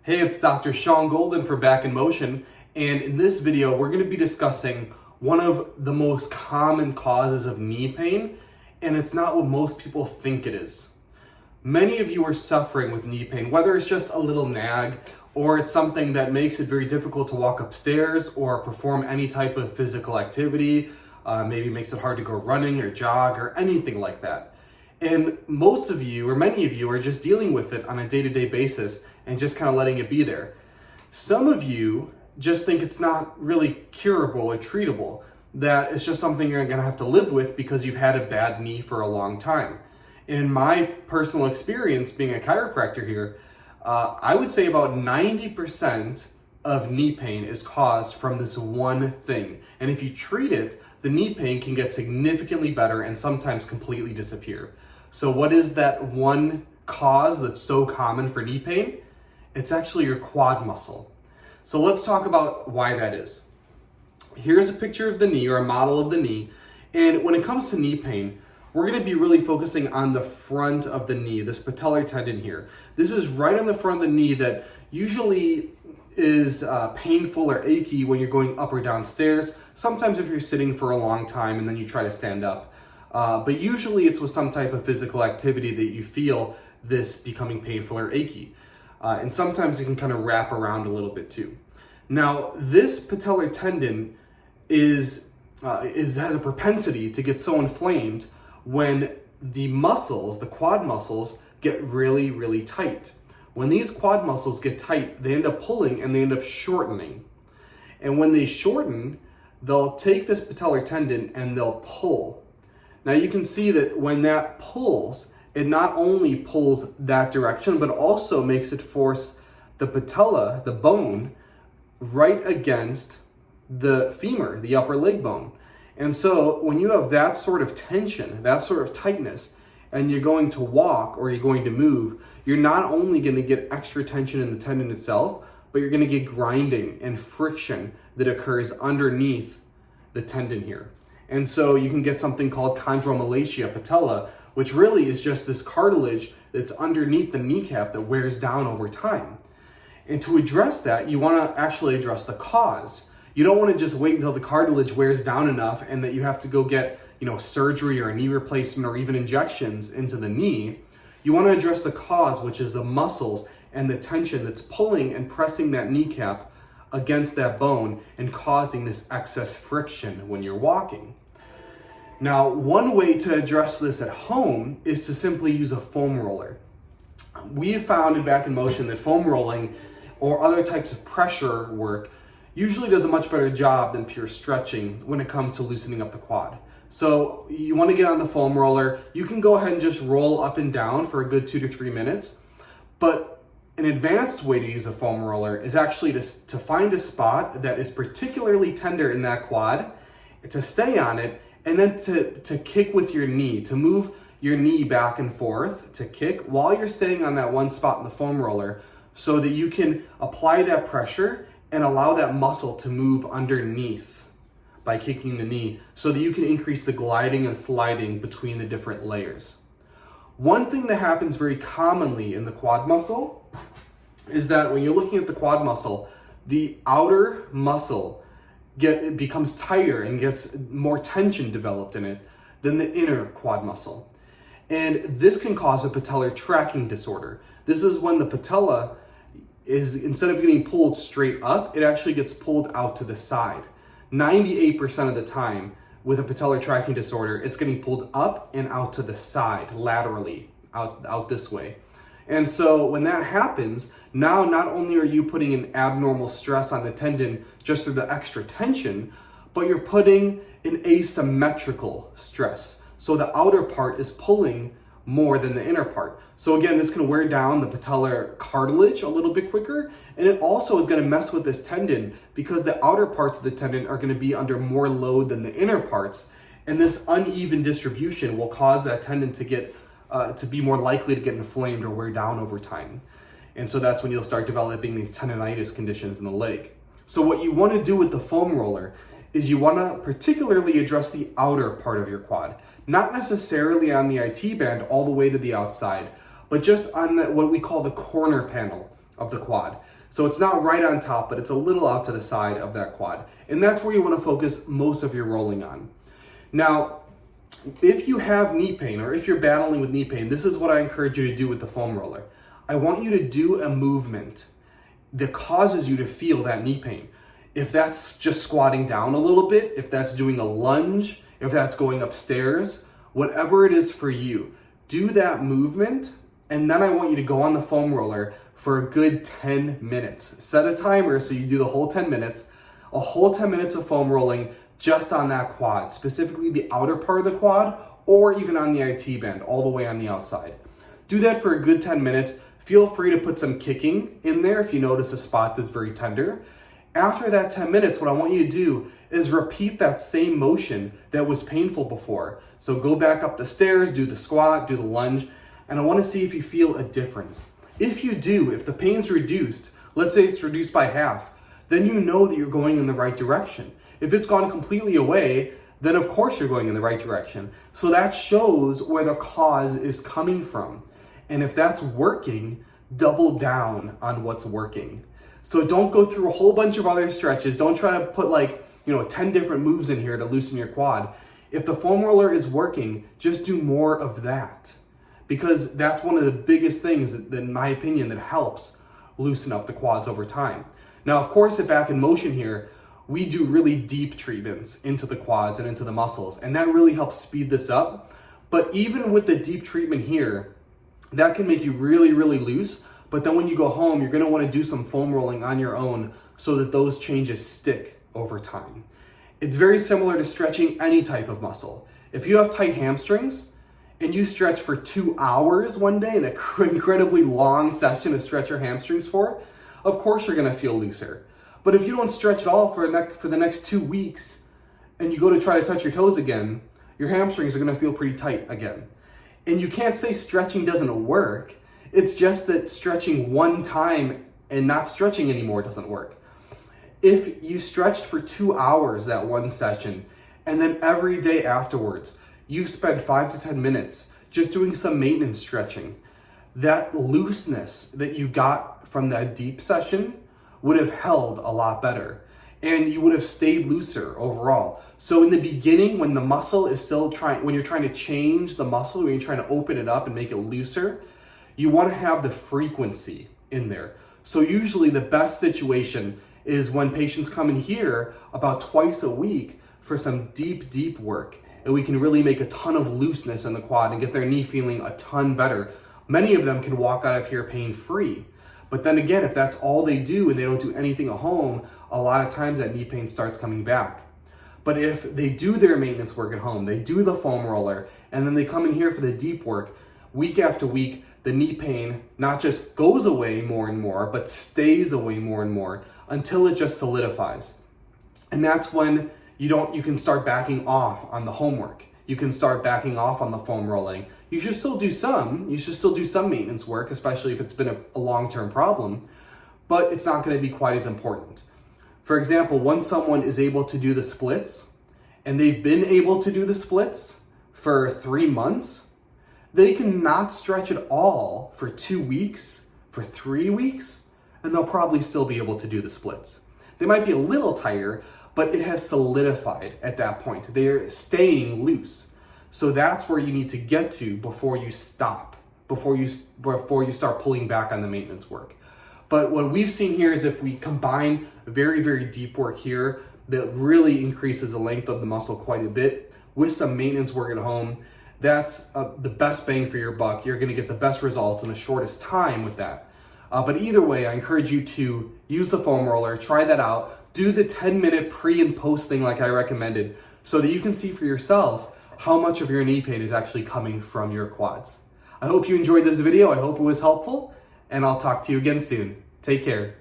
Hey, it's Dr. Sean Golden for Back in Motion, and in this video we're going to be discussing one of the most common causes of knee pain, and it's not what most people think it is. Many of you are suffering with knee pain, whether it's just a little nag or it's something that makes it very difficult to walk upstairs or perform any type of physical activity, maybe makes it hard to go running or jog or anything like that. And most of you, or many of you, are just dealing with it on a day-to-day basis and just kind of letting it be there. Some of you just think it's not really curable or treatable, that it's just something you're gonna have to live with because you've had a bad knee for a long time. In my personal experience being a chiropractor here, I would say about 90% of knee pain is caused from this one thing. And if you treat it, the knee pain can get significantly better and sometimes completely disappear. So what is that one cause that's so common for knee pain? It's actually your quad muscle. So let's talk about why that is. Here's a picture of the knee, or a model of the knee. And when it comes to knee pain, we're going to be really focusing on the front of the knee, this patellar tendon here. This is right on the front of the knee that usually is painful or achy when you're going up or down stairs. Sometimes if you're sitting for a long time and then you try to stand up. But usually it's with some type of physical activity that you feel this becoming painful or achy. And sometimes it can kind of wrap around a little bit too. Now, this patellar tendon has a propensity to get so inflamed when the muscles, the quad muscles, get really, really tight. When these quad muscles get tight, they end up pulling and they end up shortening. And when they shorten, they'll take this patellar tendon and they'll pull. Now you can see that when that pulls, it not only pulls that direction, but also makes it force the patella, the bone, right against the femur, the upper leg bone. And so when you have that sort of tension, that sort of tightness, and you're going to walk or you're going to move, you're not only going to get extra tension in the tendon itself, but you're going to get grinding and friction that occurs underneath the tendon here. And so you can get something called chondromalacia patella, which really is just this cartilage that's underneath the kneecap that wears down over time. And to address that, you want to actually address the cause. You don't want to just wait until the cartilage wears down enough and that you have to go get, surgery or a knee replacement or even injections into the knee. You want to address the cause, which is the muscles and the tension that's pulling and pressing that kneecap against that bone and causing this excess friction when you're walking. Now, one way to address this at home is to simply use a foam roller. We found in Back in Motion that foam rolling or other types of pressure work usually does a much better job than pure stretching when it comes to loosening up the quad. So you want to get on the foam roller. You can go ahead and just roll up and down for a good 2 to 3 minutes. But an advanced way to use a foam roller is actually to find a spot that is particularly tender in that quad, to stay on it, and then to kick with your knee, to move your knee back and forth, to kick while you're staying on that one spot in the foam roller so that you can apply that pressure and allow that muscle to move underneath by kicking the knee so that you can increase the gliding and sliding between the different layers. One thing that happens very commonly in the quad muscle is that when you're looking at the quad muscle, the outer muscle it becomes tighter and gets more tension developed in it than the inner quad muscle. And this can cause a patellar tracking disorder. This is when the patella is, instead of getting pulled straight up, it actually gets pulled out to the side. 98% of the time with a patellar tracking disorder, it's getting pulled up and out to the side, laterally, out this way. And so when that happens, now not only are you putting an abnormal stress on the tendon just through the extra tension, but you're putting an asymmetrical stress. So the outer part is pulling more than the inner part. So again, this can wear down the patellar cartilage a little bit quicker, and it also is going to mess with this tendon because the outer parts of the tendon are going to be under more load than the inner parts, and this uneven distribution will cause that tendon to get to be more likely to get inflamed or wear down over time. And so that's when you'll start developing these tendonitis conditions in the leg. So what you want to do with the foam roller is you want to particularly address the outer part of your quad, not necessarily on the IT band all the way to the outside, but just on what we call the corner panel. of the quad. So it's not right on top, but it's a little out to the side of that quad. And that's where you want to focus most of your rolling on. Now, if you have knee pain or if you're battling with knee pain, this is what I encourage you to do with the foam roller. I want you to do a movement that causes you to feel that knee pain. If that's just squatting down a little bit, if that's doing a lunge, if that's going upstairs, whatever it is for you, do that movement. And then I want you to go on the foam roller for a good 10 minutes. Set a timer so you do the whole 10 minutes, a whole 10 minutes of foam rolling just on that quad, specifically the outer part of the quad, or even on the IT band, all the way on the outside. Do that for a good 10 minutes. Feel free to put some kicking in there if you notice a spot that's very tender. After that 10 minutes, what I want you to do is repeat that same motion that was painful before. So go back up the stairs, do the squat, do the lunge, and I want to see if you feel a difference. If you do, if the pain's reduced, let's say it's reduced by half, then you know that you're going in the right direction. If it's gone completely away, then of course you're going in the right direction. So that shows where the cause is coming from. And if that's working, double down on what's working. So don't go through a whole bunch of other stretches. Don't try to put 10 different moves in here to loosen your quad. If the foam roller is working, just do more of that. Because that's one of the biggest things that, in my opinion, that helps loosen up the quads over time. Now, of course, at Back in Motion here, we do really deep treatments into the quads and into the muscles, and that really helps speed this up. But even with the deep treatment here, that can make you really, really loose. But then when you go home, you're gonna wanna do some foam rolling on your own so that those changes stick over time. It's very similar to stretching any type of muscle. If you have tight hamstrings and you stretch for 2 hours one day, an incredibly long session to stretch your hamstrings for, of course you're gonna feel looser. But if you don't stretch at all for the next 2 weeks and you go to try to touch your toes again, your hamstrings are gonna feel pretty tight again. And you can't say stretching doesn't work. It's just that stretching one time and not stretching anymore doesn't work. If you stretched for 2 hours that one session, and then every day afterwards, you spend 5 to 10 minutes just doing some maintenance stretching, that looseness that you got from that deep session would have held a lot better. And you would have stayed looser overall. So in the beginning, when the muscle is still when you're trying to change the muscle, when you're trying to open it up and make it looser, you want to have the frequency in there. So usually the best situation is when patients come in here about twice a week for some deep, deep work. And we can really make a ton of looseness in the quad and get their knee feeling a ton better. Many of them can walk out of here pain-free. But then again, if that's all they do and they don't do anything at home, a lot of times that knee pain starts coming back. But if they do their maintenance work at home, they do the foam roller, and then they come in here for the deep work, week after week, the knee pain not just goes away more and more, but stays away more and more until it just solidifies. And that's when you can start backing off on the homework. You can start backing off on the foam rolling. You should still do some maintenance work, especially if it's been a long-term problem, but it's not going to be quite as important. For example, once someone is able to do the splits, and they've been able to do the splits for 3 months, they can not stretch at all for 2 weeks, for 3 weeks, and they'll probably still be able to do the splits. They might be a little tighter, but it has solidified at that point. They're staying loose. So that's where you need to get to before you stop, before you start pulling back on the maintenance work. But what we've seen here is if we combine very, very deep work here that really increases the length of the muscle quite a bit with some maintenance work at home, that's the best bang for your buck. You're gonna get the best results in the shortest time with that. But either way, I encourage you to use the foam roller, try that out, do the 10-minute pre and post thing like I recommended so that you can see for yourself how much of your knee pain is actually coming from your quads. I hope you enjoyed this video. I hope it was helpful, and I'll talk to you again soon. Take care.